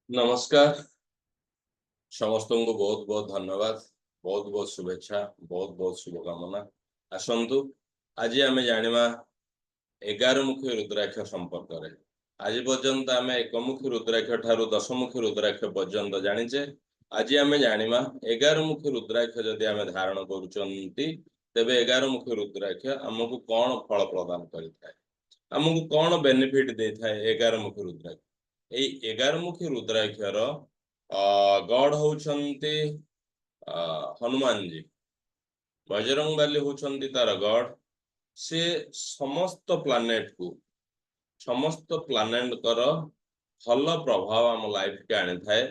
नमस्कार समस्त को बहुत बहुत धन्यवाद बहुत बहुत शुभेच्छा बहुत बहुत शुभकामना आसतु आज आम जाना 11 मुखी रुद्राक्ष संपर्क में। आज पर्यंत आम एकमुखी रुद्राक्ष ठारू 10 मुखी रुद्राक्ष पर्यंत जानीचे। आज आम जाना 11 मुखी रुद्राक्ष जदि आम धारण करुँच तेबे 11 मुखी रुद्राक्ष आमको कौन फल प्रदान करें, आमको कौन बेनिफिट दे था 11 मुखी रुद्राक्ष। यही 11 मुखी रुद्राक्षर गॉड होउछन्ति हनुमान जी, बजरंगबली होउछन्ति तार गॉड। से समस्त प्लानेट को समस्त प्लानेट कर भल प्रभाव आम लाइफ के आनी थाए।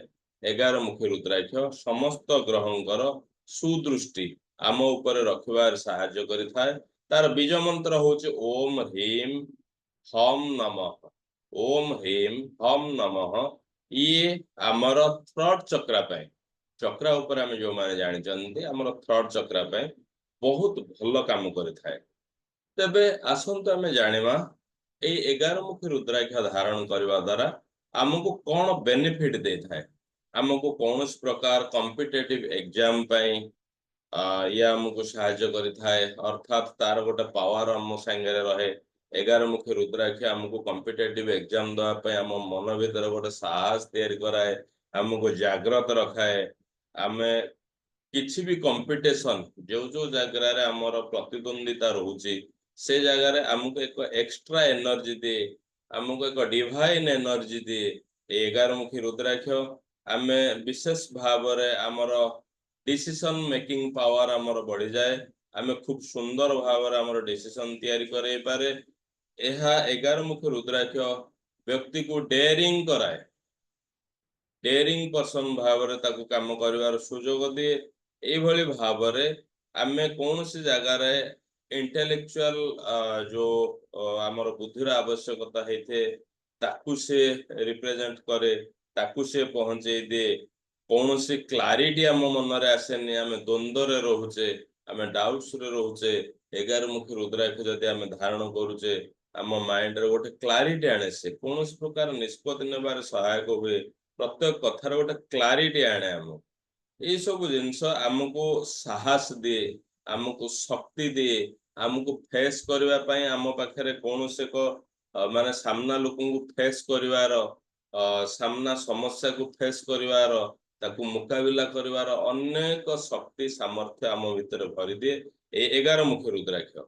11 मुखी रुद्राक्ष समस्त ग्रहंकर सुदृष्टि आम ऊपर रखबार साहाय्य करि थाए। तार बीज मंत्र होचे ओम ह्रीम हम नमः, ओम ह्रीम हम नमः। ये आमर थ्रॉट चक्रा पे, चक्रा ऊपर आम जो माने जानी जानते आमर थ्रॉट चक्रा पे बहुत भल काम करि थाए। तेबे आसंतु आमे जानिबा ए 11 मुखी रुद्राक्ष धारण करबा द्वारा आमको कौन बेनिफिट दे थाए। आमको कौन प्रकार कॉम्पिटिटिव एग्जाम पई या हमको साहाय्य करि थाए, अर्थात तार गोटे पावर हम संगे रहे। 11 मुखी रुद्राक्ष हमको कॉम्पिटिटिव एग्जाम दवा पे हम मन भीतर गोटे साहस तैयारी कराए, हमको जागृत रखाए। आमे किछि भी कंपटीशन जो जगह आमर प्रतिद्वंदिता रोचे से जगह आमको एक एक्स्ट्रा एनर्जी दे, आमको एक डिवाइन एनर्जी दे। 11 मुखी रुद्राक्ष आमे विशेष भाव आमर डिसीजन मेकिंग पावर आमर बढ़ी जाए। आमे खूब सुंदर भाव आमर डिसीजन तैयारी करे पारे। यह 11 मुखी रुद्राक्ष व्यक्ति को डेयरिंग कराए, डेयरिंग पर्सन भाव ताकू काम कर सुजोग दिए। ये भाव आमे कौन सी जगार इंटेलेक्चुअल जो आमर बुद्धिर आवश्यकता होते ताकू से रिप्रेजेंट करे, ताकू से पहुंचे दे। कौन सी क्लारिटी आम मन रे आसेनी, आम द्वंद्व रे रोचे, आम डाउट्स रे रोचे। 11 मुखी रुद्राक्ष जदि आम धारण करुचे आम माइंड रे गोटे क्लारिटी आने, से कौन प्रकार निष्पत्ति नेबार सहायक हुए। प्रत्येक कथार गोटे क्लारिटी आने। आम ये सब जिनस आमको साहस दिए, आमको शक्ति दिए, आमको फेस करने आम पाखे कौन से माने सामना लोक फेस करिवार सामना समस्या को फेस करिवार ताकू मुकाबिला करिवार अनेक शक्ति सामर्थ्य आम भितर भरी दिए ए 11 मुखी रुद्राक्ष।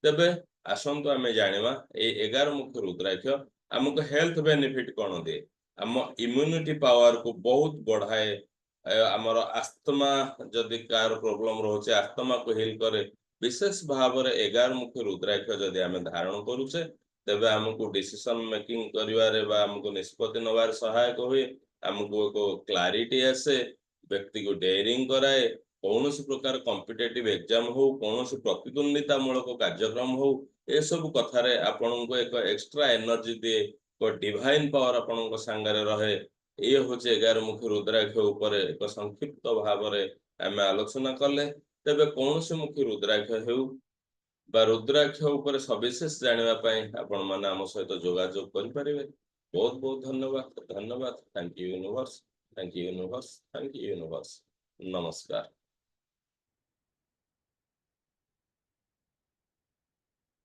तेबे आसंतु आमे जानिबा ए 11 मुखी रुद्राक्ष आमको हेल्थ बेनिफिट कौन दिए। आम इम्यूनिटी पावर को बहुत बढ़ाए। आमर आस्थमा जदि कार प्रोब्लेम रोचे आस्थमा को हिल करे। विशेष भाव में 11 मुखी रुद्राक्ष जदि आम धारण करुचे तेबे आमको डिसीजन मेकिंग करिवारे बा आमको निष्पत्ति नवार सहायक हुए। आमको एक क्लारिटी आसे, व्यक्ति को डेयरिंग कराए। कौन प्रकार कॉम्पिटिटिव एग्जाम हो, कौन प्रतिद्वंदिता मूलक कार्यक्रम हो, ए सब कथारे आपण को एक एक्स्ट्रा एनर्जी दिए, एक डिवाइन पावर आपण सांगरे रहे। ये हूँ 11 मुखी रुद्राक्ष उपर एक संक्षिप्त भाव आम आलोचना कले। तेबे कौन से मुखी रुद्राक्ष हो रुद्राक्ष उपर सविशेष जानापी आपण मैंने आम सहित जोगाजोग करें। बहुत बहुत धन्यवाद धन्यवाद। Thank you universe, thank you universe, thank you universe. नमस्कार।